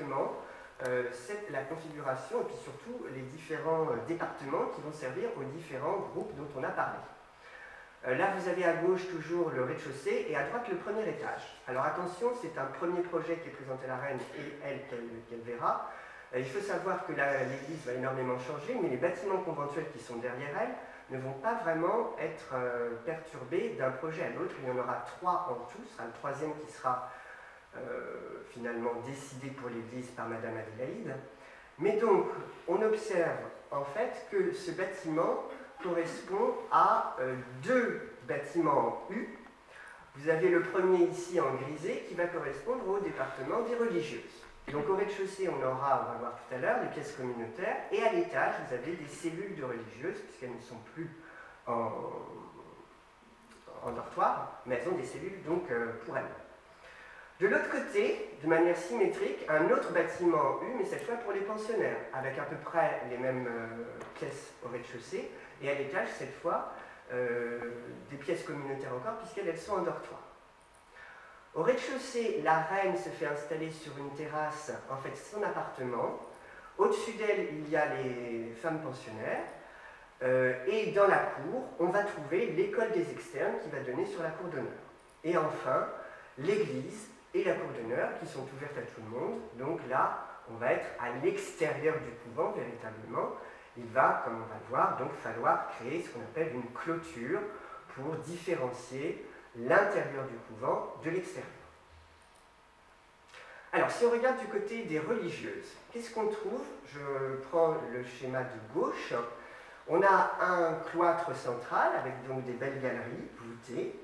exactement la configuration et puis surtout les différents départements qui vont servir aux différents groupes dont on a parlé. Là, vous avez à gauche toujours le rez-de-chaussée et à droite le premier étage. Alors attention, c'est un premier projet qui est présenté à la reine et elle qu'elle verra. Il faut savoir que l'église va énormément changer, mais les bâtiments conventuels qui sont derrière elle ne vont pas vraiment être perturbés d'un projet à l'autre. Il y en aura 3 en tout, ce sera le troisième qui sera finalement décidé pour l'église par Madame Adélaïde. Mais donc, on observe en fait que ce bâtiment correspond à 2 bâtiments en U. Vous avez le premier ici en grisé qui va correspondre au département des religieuses. Donc au rez-de-chaussée, on va voir tout à l'heure, les pièces communautaires, et à l'étage, vous avez des cellules de religieuses, puisqu'elles ne sont plus en dortoir, mais elles ont des cellules donc pour elles. De l'autre côté, de manière symétrique, un autre bâtiment U, mais cette fois pour les pensionnaires, avec à peu près les mêmes pièces au rez-de-chaussée, et à l'étage, cette fois, des pièces communautaires encore, puisqu'elles sont en dortoir. Au rez-de-chaussée, la reine se fait installer sur une terrasse, en fait son appartement. Au-dessus d'elle, il y a les femmes pensionnaires. Et dans la cour, on va trouver l'école des externes qui va donner sur la cour d'honneur. Et enfin, l'église et la cour d'honneur qui sont ouvertes à tout le monde. Donc là, on va être à l'extérieur du couvent véritablement. Il va, comme on va le voir, donc falloir créer ce qu'on appelle une clôture pour différencier l'intérieur du couvent de l'extérieur. Alors, si on regarde du côté des religieuses, qu'est-ce qu'on trouve? Je prends le schéma de gauche. On a un cloître central avec donc des belles galeries voûtées.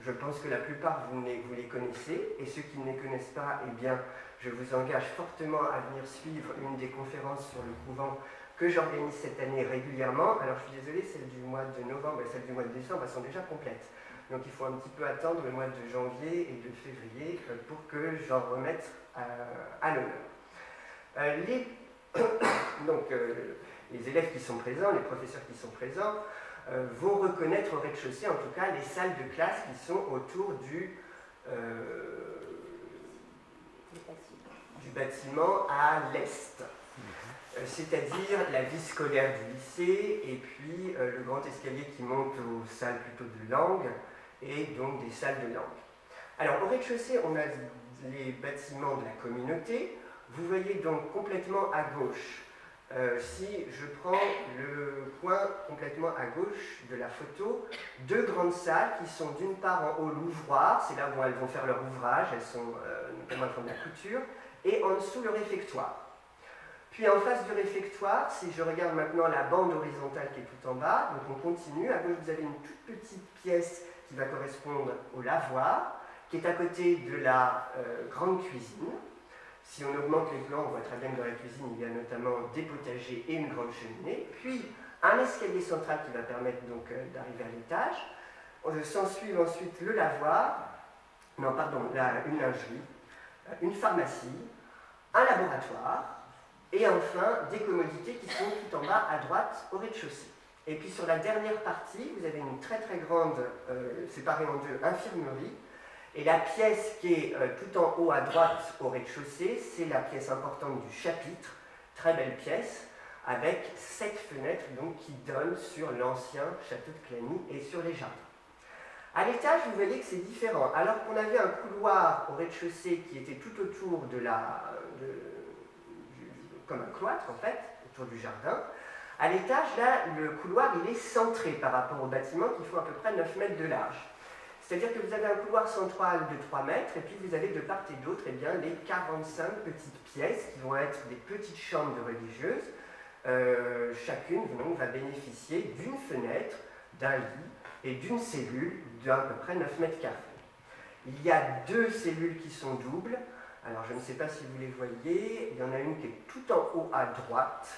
Je pense que la plupart vous les connaissez, et ceux qui ne les connaissent pas, eh bien, je vous engage fortement à venir suivre une des conférences sur le couvent que j'organise cette année régulièrement. Alors, je suis désolé, celles du mois de novembre et celles du mois de décembre, elles sont déjà complètes. Donc il faut un petit peu attendre le mois de janvier et de février pour que j'en remette à l'honneur. Les élèves qui sont présents, les professeurs qui sont présents, vont reconnaître au rez-de-chaussée, en tout cas, les salles de classe qui sont autour du bâtiment à l'est. C'est-à-dire la vie scolaire du lycée et puis le grand escalier qui monte aux salles plutôt de langue et donc des salles de langue. Alors au rez-de-chaussée, on a les bâtiments de la communauté. Vous voyez donc complètement à gauche, si je prends le coin complètement à gauche de la photo, 2 grandes salles qui sont d'une part en haut l'ouvroir, c'est là où elles vont faire leur ouvrage, elles sont notamment elles font de la couture, et en dessous le réfectoire. Puis en face du réfectoire, si je regarde maintenant la bande horizontale qui est tout en bas, donc on continue, à gauche vous avez une toute petite pièce qui va correspondre au lavoir, qui est à côté de la grande cuisine. Si on augmente les plans, on voit très bien que dans la cuisine, il y a notamment des potagers et une grande cheminée, puis un escalier central qui va permettre donc d'arriver à l'étage. S'ensuit ensuite le lavoir, une lingerie, une pharmacie, un laboratoire, et enfin des commodités qui sont tout en bas à droite au rez-de-chaussée. Et puis sur la dernière partie, vous avez une très très grande, séparée en 2, infirmerie. Et la pièce qui est tout en haut à droite au rez-de-chaussée, c'est la pièce importante du chapitre, très belle pièce, avec 7 fenêtres donc, qui donnent sur l'ancien château de Clagny et sur les jardins. À l'étage, vous voyez que c'est différent. Alors qu'on avait un couloir au rez-de-chaussée qui était tout autour comme un cloître en fait, autour du jardin, à l'étage, là, le couloir il est centré par rapport au bâtiment qui font à peu près 9 mètres de large. C'est-à-dire que vous avez un couloir central de 3 mètres et puis vous avez de part et d'autre les 45 petites pièces qui vont être des petites chambres de religieuses. Chacune donc, va bénéficier d'une fenêtre, d'un lit et d'une cellule d'à peu près 9 mètres carrés. Il y a 2 cellules qui sont doubles. Alors je ne sais pas si vous les voyez, il y en a une qui est tout en haut à droite,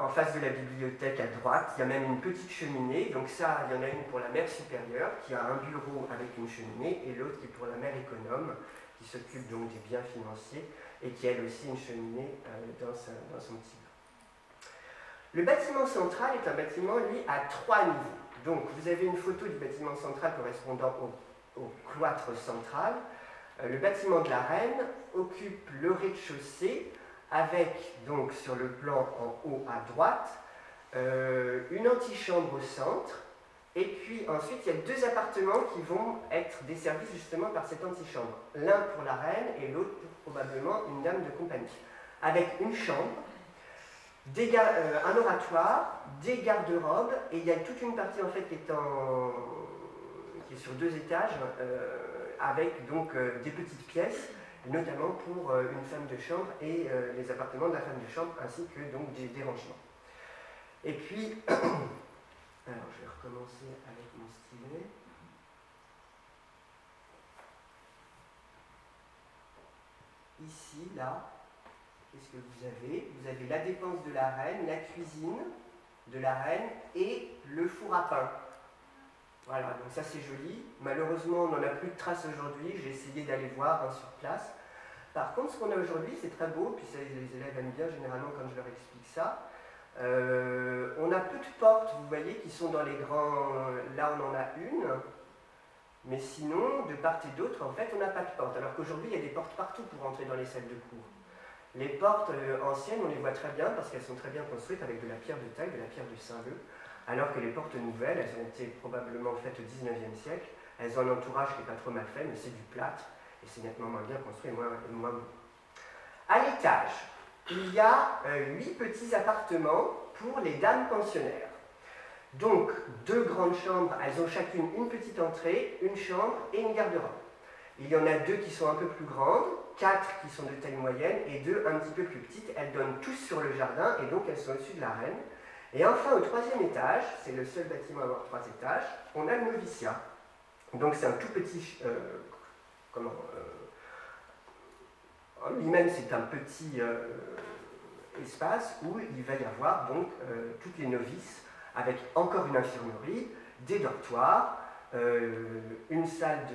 en face de la bibliothèque à droite, il y a même une petite cheminée, donc ça, il y en a une pour la mère supérieure, qui a un bureau avec une cheminée, et l'autre qui est pour la mère économe, qui s'occupe donc des biens financiers, et qui a elle aussi une cheminée dans son petit bureau. Le bâtiment central est un bâtiment, lui, à 3 niveaux. Donc vous avez une photo du bâtiment central correspondant au cloître central. Le bâtiment de la Reine occupe le rez-de-chaussée avec, donc sur le plan en haut à droite, une antichambre au centre, et puis ensuite il y a deux appartements qui vont être desservis justement par cette antichambre. L'un pour la Reine et l'autre pour probablement une dame de compagnie. Avec une chambre, un oratoire, des garde-robes, et il y a toute une partie en fait qui est sur 2 étages, avec donc des petites pièces, notamment pour une femme de chambre et les appartements de la femme de chambre, ainsi que donc des rangements. Et puis, alors je vais recommencer avec mon stylet. Ici, là, qu'est-ce que vous avez? Vous avez la dépense de la Reine, la cuisine de la Reine et le four à pain. Voilà, donc ça c'est joli. Malheureusement, on n'en a plus de traces aujourd'hui. J'ai essayé d'aller voir sur place. Par contre, ce qu'on a aujourd'hui, c'est très beau, puis ça, les élèves aiment bien généralement quand je leur explique ça. On a peu de portes, vous voyez, qui sont dans les grands... Là, on en a une. Mais sinon, de part et d'autre, en fait, on n'a pas de porte. Alors qu'aujourd'hui, il y a des portes partout pour entrer dans les salles de cours. Les portes anciennes, on les voit très bien parce qu'elles sont très bien construites avec de la pierre de taille, de la pierre de Saint-Leu. Alors que les portes nouvelles, elles ont été probablement faites au XIXe siècle. Elles ont un entourage qui n'est pas trop mal fait, mais c'est du plâtre. Et c'est nettement moins bien construit et moins beau. À l'étage, il y a 8 petits appartements pour les dames pensionnaires. Donc, 2 grandes chambres, elles ont chacune une petite entrée, une chambre et une garde-robe. Il y en a 2 qui sont un peu plus grandes, 4 qui sont de taille moyenne et 2 un petit peu plus petites. Elles donnent tous sur le jardin et donc elles sont au-dessus de la Reine. Et enfin, au 3e étage, c'est le seul bâtiment à avoir 3 étages, on a le noviciat. Donc c'est un tout petit... lui-même, c'est un petit espace où il va y avoir donc toutes les novices, avec encore une infirmerie, des dortoirs, une salle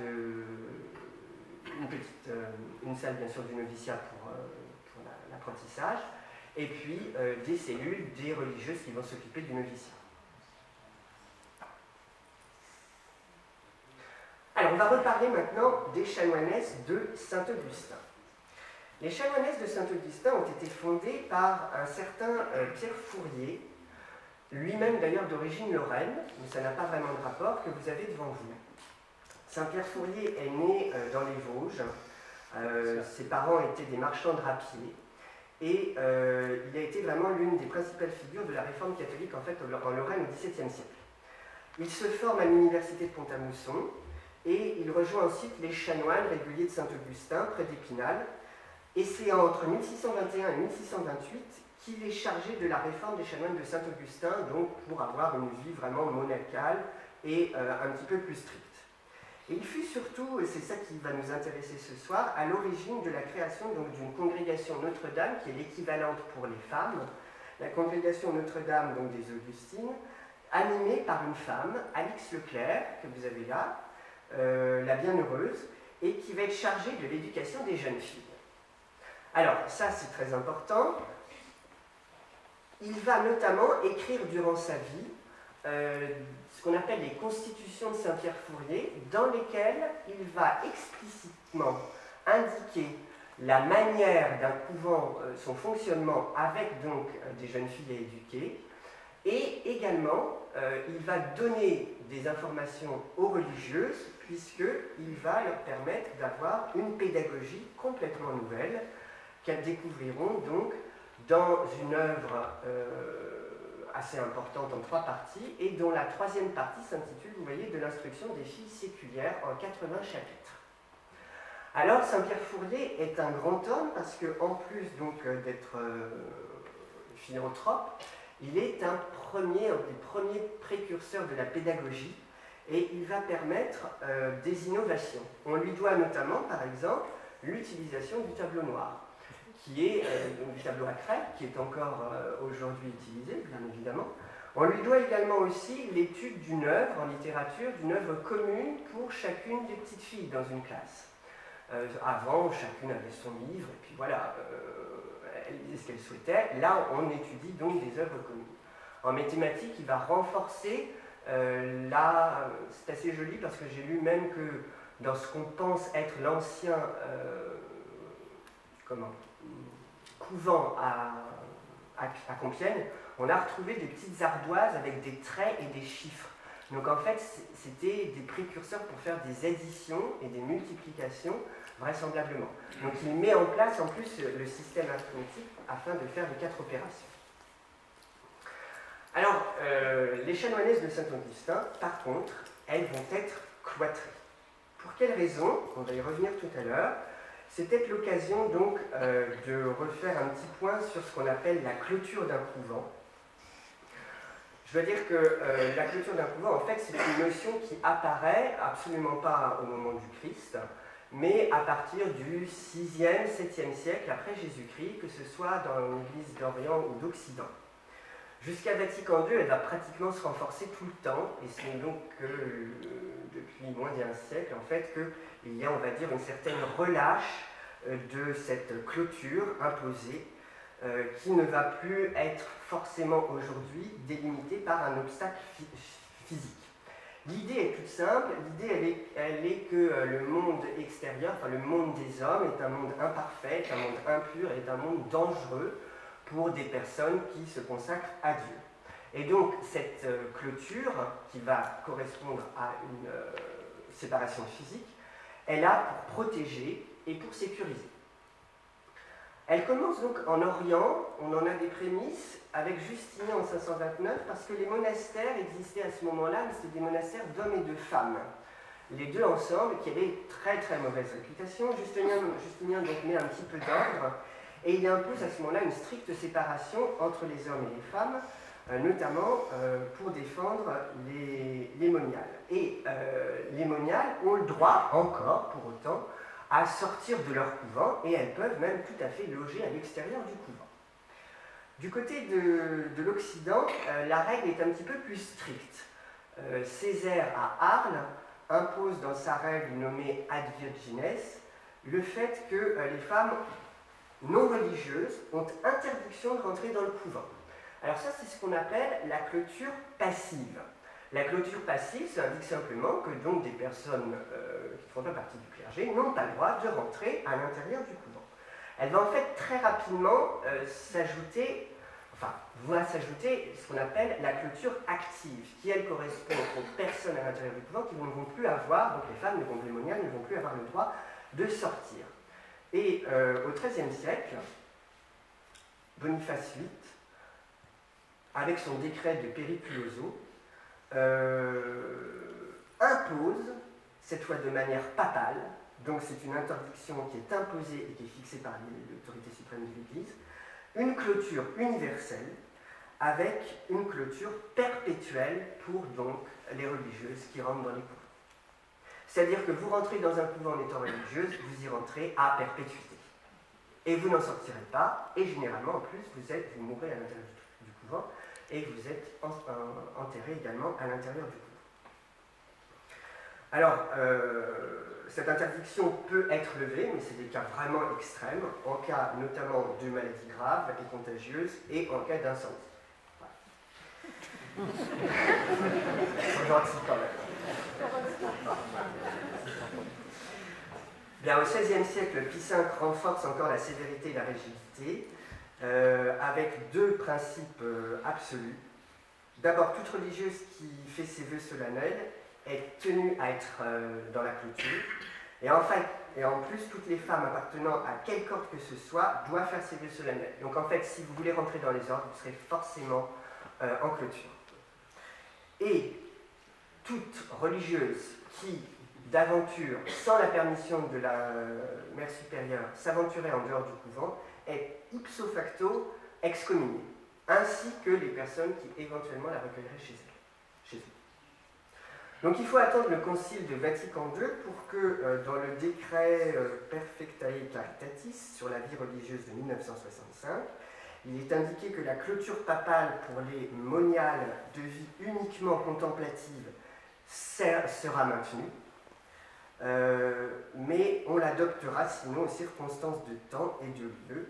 bien sûr du noviciat pour l'apprentissage, et puis des cellules des religieuses qui vont s'occuper du noviciat. Alors on va reparler maintenant des chanoinesses de Saint-Augustin. Les chanoinesses de Saint-Augustin ont été fondées par un certain Pierre Fourier, lui-même d'ailleurs d'origine lorraine, mais ça n'a pas vraiment de rapport, que vous avez devant vous. Saint-Pierre Fourier est né dans les Vosges, ses parents étaient des marchands de drapiers, et il a été vraiment l'une des principales figures de la réforme catholique en fait en Lorraine au XVIIe siècle. Il se forme à l'université de Pont-à-Mousson, et il rejoint ensuite les chanoines réguliers de Saint-Augustin, près d'Épinal, et c'est entre 1621 et 1628 qu'il est chargé de la réforme des chanoines de Saint-Augustin, donc pour avoir une vie vraiment monacale et un petit peu plus stricte. Et il fut surtout, et c'est ça qui va nous intéresser ce soir, à l'origine de la création d'une congrégation Notre-Dame, qui est l'équivalente pour les femmes, la congrégation Notre-Dame donc des Augustines, animée par une femme, Alix Leclerc, que vous avez là, la bienheureuse, et qui va être chargée de l'éducation des jeunes filles. Alors, ça c'est très important. Il va notamment écrire durant sa vie ce qu'on appelle les constitutions de Saint-Pierre Fourier, dans lesquelles il va explicitement indiquer la manière d'un couvent, son fonctionnement avec donc des jeunes filles à éduquer, et également il va donner des informations aux religieuses, puisqu'il va leur permettre d'avoir une pédagogie complètement nouvelle, qu'elles découvriront donc dans une œuvre assez importante en 3 parties, et dont la 3e partie s'intitule, vous voyez, de l'instruction des filles séculières en 80 chapitres. Alors, Saint-Pierre Fourier est un grand homme parce qu'en plus d'être philanthrope, il est un des premiers précurseurs de la pédagogie, et il va permettre des innovations. On lui doit notamment, par exemple, l'utilisation du tableau noir, qui est du tableau à craie, qui est encore aujourd'hui utilisé, bien évidemment. On lui doit également aussi l'étude d'une œuvre en littérature, d'une œuvre commune pour chacune des petites filles dans une classe. Avant, chacune avait son livre, et puis voilà, elle disait ce qu'elle souhaitait. Là, on étudie donc des œuvres communes. En mathématiques, il va renforcer c'est assez joli parce que j'ai lu même que dans ce qu'on pense être l'ancien couvent à Compiègne, on a retrouvé des petites ardoises avec des traits et des chiffres. Donc en fait, c'était des précurseurs pour faire des additions et des multiplications, vraisemblablement. Donc il met en place en plus le système arithmétique afin de faire les 4 opérations. Alors, les chanoinesses de Saint-Augustin, par contre, elles vont être cloîtrées. Pour quelle raison? On va y revenir tout à l'heure. C'est peut-être l'occasion donc de refaire un petit point sur ce qu'on appelle la clôture d'un couvent. Je dois dire que la clôture d'un couvent, en fait, c'est une notion qui apparaît absolument pas au moment du Christ, mais à partir du 6e, 7e siècle après Jésus-Christ, que ce soit dans l'Église d'Orient ou d'Occident. Jusqu'à Vatican II, elle va pratiquement se renforcer tout le temps, et c'est donc depuis moins d'un siècle, en fait, qu'il y a, on va dire, une certaine relâche de cette clôture imposée, qui ne va plus être forcément aujourd'hui délimitée par un obstacle physique. L'idée est toute simple, l'idée elle est que le monde extérieur, enfin le monde des hommes, est un monde imparfait, est un monde impur, est un monde dangereux pour des personnes qui se consacrent à Dieu. Et donc cette clôture, qui va correspondre à une séparation physique, est là pour protéger et pour sécuriser. Elle commence donc en Orient, on en a des prémices, avec Justinien en 529, parce que les monastères existaient à ce moment-là, mais c'était des monastères d'hommes et de femmes. Les deux ensemble, qui avaient très très mauvaise réputation. Justinien donc met un petit peu d'ordre, et il impose à ce moment-là une stricte séparation entre les hommes et les femmes, notamment pour défendre les moniales. Et les moniales ont le droit, encore pour autant, à sortir de leur couvent, et elles peuvent même tout à fait loger à l'extérieur du couvent. Du côté de l'Occident, la règle est un petit peu plus stricte. Césaire à Arles impose dans sa règle nommée Ad Virgines le fait que les femmes non religieuses ont interdiction de rentrer dans le couvent. Alors ça, c'est ce qu'on appelle la clôture passive. La clôture passive, ça indique simplement que donc des personnes qui ne font pas partie du clergé n'ont pas le droit de rentrer à l'intérieur du couvent. Elle va en fait très rapidement s'ajouter ce qu'on appelle la clôture active, qui elle correspond aux personnes à l'intérieur du couvent qui ne vont plus avoir, donc les femmes, les complémoniales, ne vont plus avoir le droit de sortir. Et au XIIIe siècle, Boniface VIII, avec son décret de Periculoso, impose, cette fois de manière papale, donc c'est une interdiction qui est imposée et qui est fixée par l'autorité suprême de l'Église, une clôture universelle avec une clôture perpétuelle pour donc les religieuses qui rentrent dans les couvents. C'est-à-dire que vous rentrez dans un couvent en étant religieuse, vous y rentrez à perpétuité. Et vous n'en sortirez pas, et généralement en plus vous mourrez à l'intérieur du couvent, et vous êtes enterré également à l'intérieur du couvent. Alors, cette interdiction peut être levée, mais c'est des cas vraiment extrêmes, en cas notamment de maladies graves et contagieuses, et en cas d'incendie. Voilà. Ils sont gentils quand même. Bien, au XVIe siècle, Pie V renforce encore la sévérité et la rigidité, avec deux principes absolus. D'abord, toute religieuse qui fait ses vœux solennels est tenue à être dans la clôture. Et en plus, toutes les femmes appartenant à quelque ordre que ce soit doivent faire ses vœux solennels. Donc en fait, si vous voulez rentrer dans les ordres, vous serez forcément en clôture. Et toute religieuse qui, d'aventure, sans la permission de la mère supérieure, s'aventurait en dehors du couvent, est ipso facto excommuniée, ainsi que les personnes qui éventuellement la recueilleraient chez eux. Donc il faut attendre le concile de Vatican II pour que, dans le décret Perfectae Caritatis sur la vie religieuse de 1965, il est indiqué que la clôture papale pour les moniales de vie uniquement contemplative sera maintenue, mais on l'adoptera sinon aux circonstances de temps et de lieu.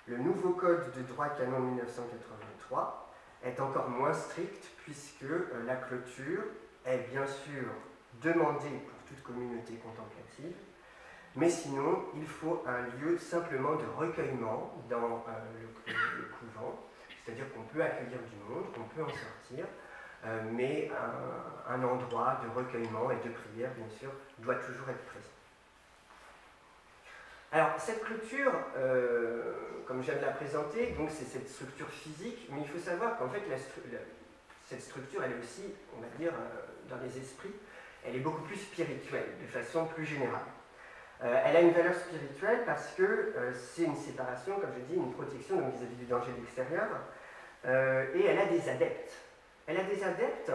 Le nouveau code de droit canon 1983 est encore moins strict puisque la clôture est bien sûr demandée pour toute communauté contemplative. Mais sinon, il faut un lieu simplement de recueillement dans le couvent, c'est-à-dire qu'on peut accueillir du monde, on peut en sortir, mais un endroit de recueillement et de prière, bien sûr, doit toujours être présent. Alors, cette clôture, comme je viens de la présenter, donc c'est cette structure physique, mais il faut savoir qu'en fait, cette structure, elle est aussi, on va dire, dans les esprits, elle est beaucoup plus spirituelle, de façon plus générale. Elle a une valeur spirituelle parce que c'est une séparation, comme je dis, une protection vis-à-vis du danger de l'extérieur, et elle a des adeptes. Elle a des adeptes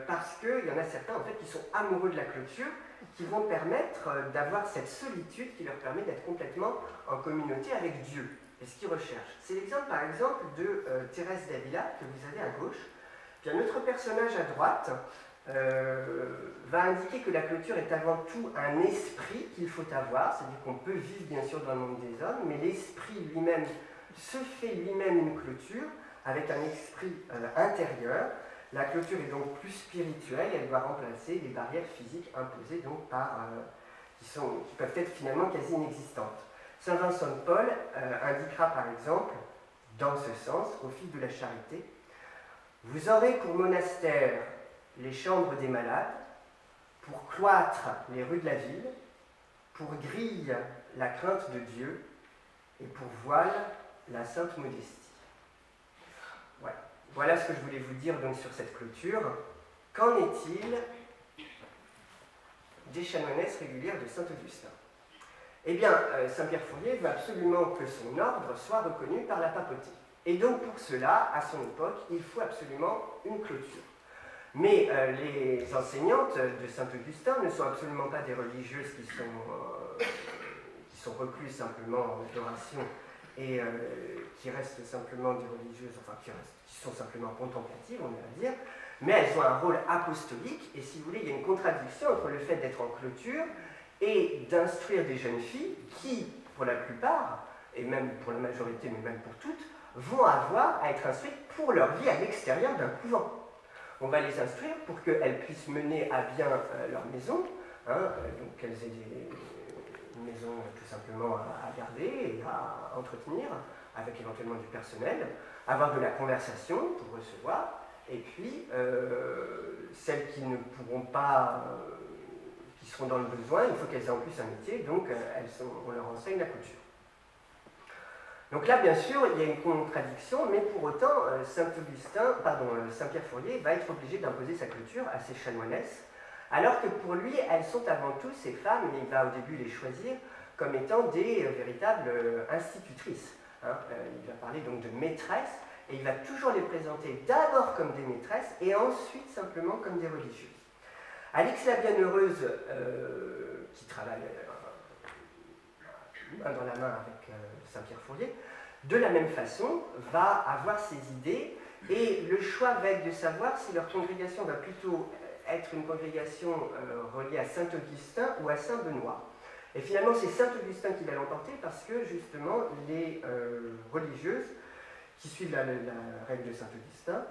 parce qu'il y en a certains en fait, qui sont amoureux de la clôture, qui vont permettre d'avoir cette solitude qui leur permet d'être complètement en communauté avec Dieu. Et ce qu'ils recherchent. C'est l'exemple par exemple de Thérèse d'Avila que vous avez à gauche. Puis un autre personnage à droite va indiquer que la clôture est avant tout un esprit qu'il faut avoir, c'est-à-dire qu'on peut vivre bien sûr dans le monde des hommes, mais l'esprit lui-même se fait lui-même une clôture avec un esprit intérieur. La clôture est donc plus spirituelle, elle doit remplacer les barrières physiques imposées donc qui peuvent être finalement quasi inexistantes. Saint Vincent de Paul indiquera par exemple, dans ce sens, au fil de la charité, vous aurez pour monastère les chambres des malades, pour cloître les rues de la ville, pour grille la crainte de Dieu, et pour voile la sainte modestie. Voilà ce que je voulais vous dire donc sur cette clôture. Qu'en est-il des chanoinesses régulières de Saint-Augustin? Eh bien, Saint-Pierre Fourier veut absolument que son ordre soit reconnu par la papauté. Et donc pour cela, à son époque, il faut absolument une clôture. Mais les enseignantes de Saint-Augustin ne sont absolument pas des religieuses qui sont recluses simplement en adoration et qui restent simplement des religieuses, enfin qui sont simplement contemplatives, on va dire, mais elles ont un rôle apostolique, et si vous voulez, il y a une contradiction entre le fait d'être en clôture et d'instruire des jeunes filles qui, pour la plupart, et même pour la majorité, mais même pour toutes, vont avoir à être instruites pour leur vie à l'extérieur d'un couvent. On va les instruire pour qu'elles puissent mener à bien leur maison, donc qu'elles aient une maison tout simplement à garder et à entretenir, avec éventuellement du personnel, avoir de la conversation pour recevoir, et puis celles qui ne pourront pas, qui seront dans le besoin, il faut qu'elles aient en plus un métier, donc on leur enseigne la couture. Donc là, bien sûr, il y a une contradiction, mais pour autant, Saint-Pierre Fourier va être obligé d'imposer sa clôture à ses chanoinesses, alors que pour lui, elles sont avant tout, ces femmes, et il va au début les choisir comme étant des véritables institutrices. Il va parler donc de maîtresses, et il va toujours les présenter d'abord comme des maîtresses, et ensuite simplement comme des religieuses. Alix la Bienheureuse, qui travaille main dans la main avec Saint-Pierre Fourier, de la même façon, va avoir ses idées, et le choix va être de savoir si leur congrégation va plutôt être une congrégation reliée à Saint-Augustin ou à Saint-Benoît. Et finalement, c'est Saint-Augustin qui va l'emporter parce que, justement, les religieuses qui suivent la règle de Saint-Augustin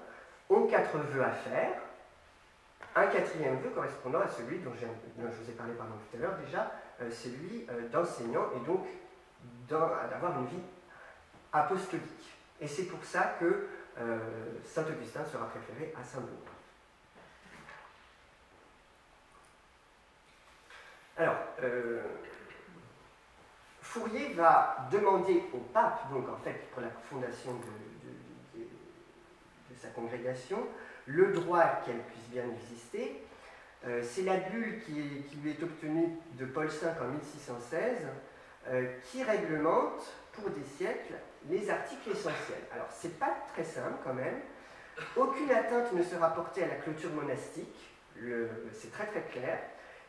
ont 4 vœux à faire. Un 4e vœu correspondant à celui dont je vous ai parlé tout à l'heure déjà, celui d'enseignant et donc d'avoir une vie apostolique. Et c'est pour ça que Saint-Augustin sera préféré à Saint-Benoît. Alors, Fourier va demander au pape, donc en fait pour la fondation de sa congrégation, le droit qu'elle puisse bien exister. C'est la bulle qui lui est obtenue de Paul V en 1616, qui réglemente pour des siècles les articles essentiels. Alors, c'est pas très simple quand même. Aucune atteinte ne sera portée à la clôture monastique, c'est très très clair.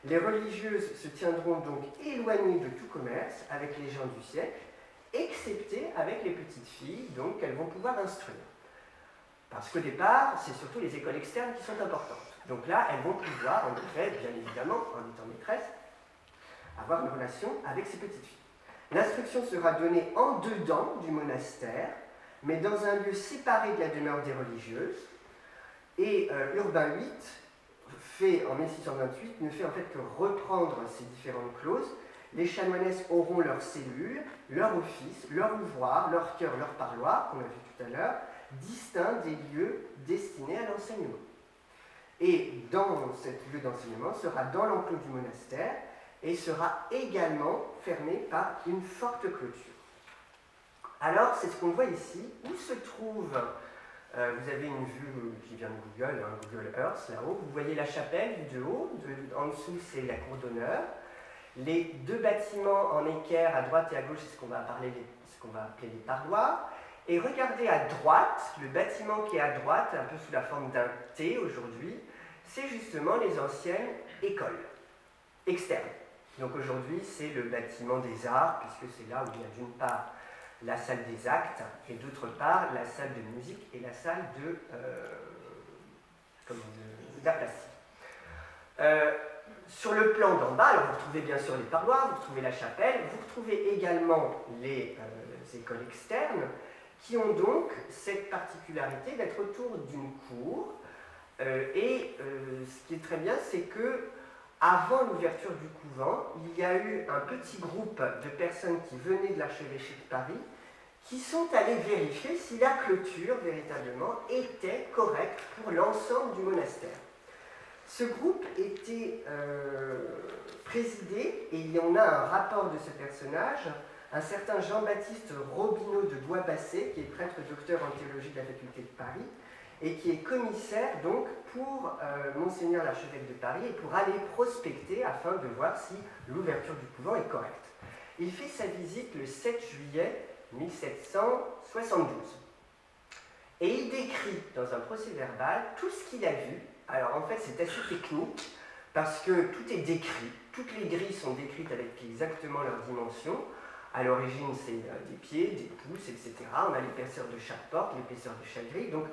Les religieuses se tiendront donc éloignées de tout commerce avec les gens du siècle, excepté avec les petites filles, donc qu'elles vont pouvoir instruire. Parce qu'au départ, c'est surtout les écoles externes qui sont importantes. Donc là, elles vont pouvoir, en effet, bien évidemment, en étant maîtresses, avoir une relation avec ces petites filles. L'instruction sera donnée en dedans du monastère, mais dans un lieu séparé de la demeure des religieuses. Et Urbain VIII fait en 1628 ne fait en fait que reprendre ces différentes clauses. Les chanoinesses auront leurs cellules, leur office, leur ouvroir, leur chœur, leur parloir, qu'on a vu tout à l'heure, distincts des lieux destinés à l'enseignement. Et dans ce lieu d'enseignement sera dans l'enclos du monastère et sera également fermé par une forte clôture. Alors, c'est ce qu'on voit ici, où se trouve, vous avez une vue qui vient de Google, hein, Google Earth, là-haut, vous voyez la chapelle vue de haut, en dessous c'est la cour d'honneur. Les deux bâtiments en équerre à droite et à gauche, c'est ce qu'on va appeler les parloirs. Et regardez à droite, le bâtiment qui est à droite, un peu sous la forme d'un T aujourd'hui, c'est justement les anciennes écoles externes. Donc aujourd'hui, c'est le bâtiment des arts, puisque c'est là où il y a d'une part la salle des actes, et d'autre part la salle de musique et la salle d'art plastique. Sur le plan d'en bas, alors vous retrouvez bien sûr les parloirs, vous retrouvez la chapelle, vous retrouvez également les écoles externes, qui ont donc cette particularité d'être autour d'une cour. Ce qui est très bien, c'est que avant l'ouverture du couvent, il y a eu un petit groupe de personnes qui venaient de l'archevêché de Paris, qui sont allées vérifier si la clôture, véritablement, était correcte pour l'ensemble du monastère. Ce groupe était présidé, et il y en a un rapport de ce personnage, un certain Jean-Baptiste Robineau de Bois-Basset, qui est prêtre docteur en théologie de la faculté de Paris, et qui est commissaire donc pour Monseigneur l'archevêque de Paris, et pour aller prospecter afin de voir si l'ouverture du couvent est correcte. Il fait sa visite le 7 juillet 1772. Et il décrit dans un procès-verbal tout ce qu'il a vu. Alors en fait c'est assez technique, parce que tout est décrit, toutes les grilles sont décrites avec exactement leurs dimensions. À l'origine, c'est des pieds, des pouces, etc. On a l'épaisseur de chaque porte, l'épaisseur de chaque grille. Donc,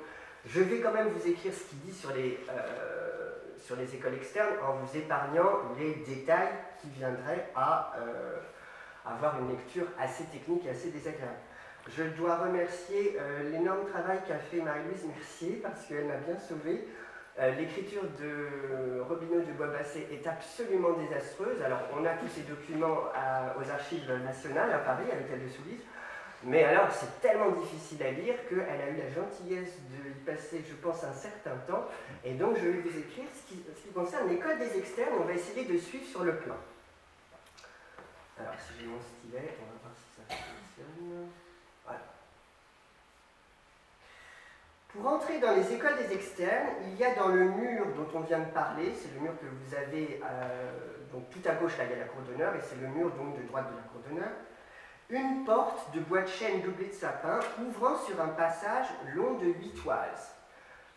je vais quand même vous écrire ce qu'il dit sur les écoles externes en vous épargnant les détails qui viendraient à avoir une lecture assez technique et assez désagréable. Je dois remercier l'énorme travail qu'a fait Marie-Louise Mercier, parce qu'elle m'a bien sauvé. L'écriture de Robineau de Bois-Basset est absolument désastreuse. Alors, on a tous ces documents aux archives nationales à Paris, à l'hôtel de Soubise, mais alors c'est tellement difficile à lire qu'elle a eu la gentillesse de y passer, je pense, un certain temps. Et donc, je vais vous écrire ce qui concerne l'école des externes. On va essayer de suivre sur le plan. Alors, si j'ai mon stylet, on va voir si ça fonctionne. Voilà. Pour entrer dans les écoles des externes, il y a dans le mur dont on vient de parler, c'est le mur que vous avez donc tout à gauche, là il y a la cour d'honneur, et c'est le mur donc de droite de la cour d'honneur, une porte de bois de chêne doublée de sapin ouvrant sur un passage long de 8 toises.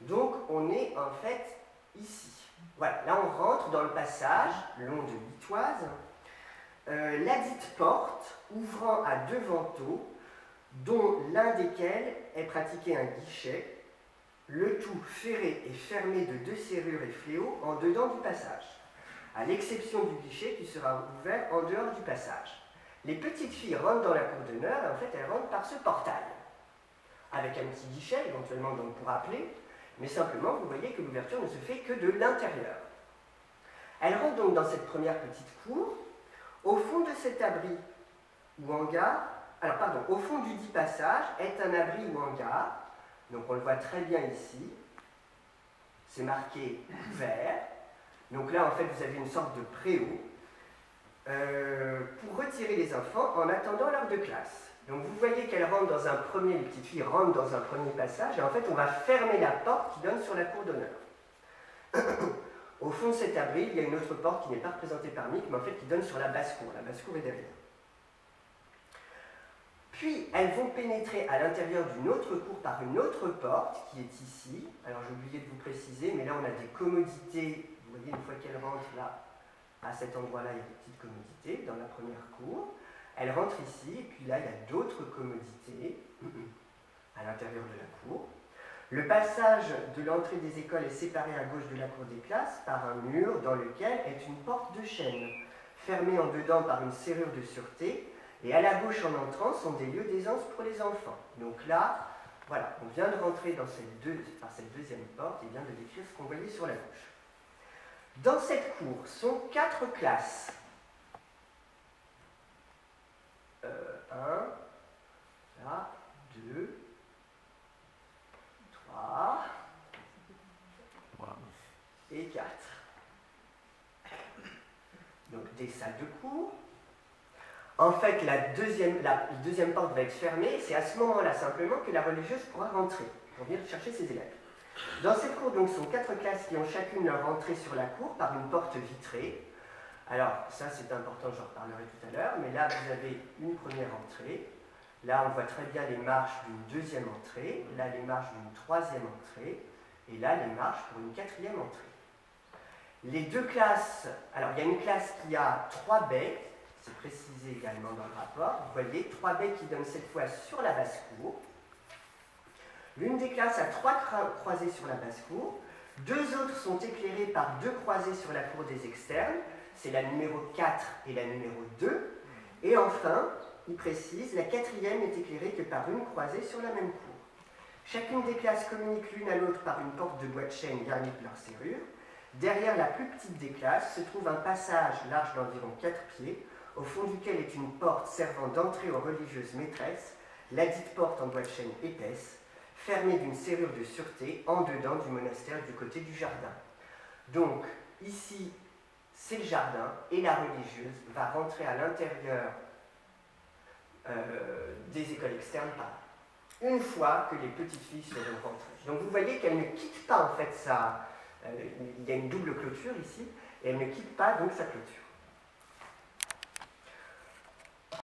Donc on est en fait ici. Voilà, là on rentre dans le passage long de 8 toises. La dite porte ouvrant à 2 vantaux, dont l'un desquels est pratiqué un guichet, le tout ferré et fermé de 2 serrures et fléaux en dedans du passage, à l'exception du guichet qui sera ouvert en dehors du passage. Les petites filles rentrent dans la cour d'honneur et en fait elles rentrent par ce portail, avec un petit guichet éventuellement donc pour appeler, mais simplement vous voyez que l'ouverture ne se fait que de l'intérieur. Elles rentrent donc dans cette première petite cour. Au fond de cet abri ou hangar, au fond du dit passage est un abri ou hangar. Donc on le voit très bien ici, c'est marqué vert. Donc là en fait vous avez une sorte de préau pour retirer les enfants en attendant l'heure de classe. Donc vous voyez qu'elles rentrent dans un premier, les petites filles rentrent dans un premier passage et en fait on va fermer la porte qui donne sur la cour d'honneur. Au fond de cet abri, il y a une autre porte qui n'est pas représentée par Mick, mais en fait qui donne sur la basse-cour. La basse-cour est derrière. Puis, elles vont pénétrer à l'intérieur d'une autre cour par une autre porte qui est ici. Alors, j'ai oublié de vous préciser, mais là, on a des commodités. Vous voyez, une fois qu'elles rentrent là, à cet endroit-là, il y a des petites commodités dans la première cour. Elles rentrent ici, et puis là, il y a d'autres commodités à l'intérieur de la cour. Le passage de l'entrée des écoles est séparé à gauche de la cour des classes par un mur dans lequel est une porte de chêne, fermée en dedans par une serrure de sûreté. Et à la gauche, en entrant, sont des lieux d'aisance pour les enfants. Donc là, voilà, on vient de rentrer dans par cette deuxième porte et vient de décrire ce qu'on voyait sur la gauche. Dans cette cour sont 4 classes. 1, là, 2, 3 et 4. Donc des salles de cours. En fait, la deuxième porte va être fermée. C'est à ce moment-là simplement que la religieuse pourra rentrer pour venir chercher ses élèves. Dans cette cour, donc, sont 4 classes qui ont chacune leur entrée sur la cour par une porte vitrée. Alors, ça c'est important, j'en reparlerai tout à l'heure, mais là vous avez une première entrée. Là, on voit très bien les marches d'une deuxième entrée. Là, les marches d'une troisième entrée. Et là, les marches pour une quatrième entrée. Les 2 classes, alors il y a une classe qui a 3 baies. C'est précisé également dans le rapport. Vous voyez, 3 baies qui donnent cette fois sur la basse-cour. L'une des classes a 3 croisées sur la basse-cour. 2 autres sont éclairées par 2 croisées sur la cour des externes. C'est la numéro 4 et la numéro 2. Et enfin, il précise, la 4e est éclairée que par une croisée sur la même cour. Chacune des classes communique l'une à l'autre par une porte de bois de chêne garnie de leur serrure. Derrière la plus petite des classes se trouve un passage large d'environ 4 pieds, au fond duquel est une porte servant d'entrée aux religieuses maîtresses, ladite porte en bois de chêne épaisse, fermée d'une serrure de sûreté en dedans du monastère du côté du jardin. Donc, ici, c'est le jardin, et la religieuse va rentrer à l'intérieur des écoles externes par là, une fois que les petites filles seront rentrées. Donc vous voyez qu'elle ne quitte pas en fait il y a une double clôture ici, et elle ne quitte pas donc sa clôture.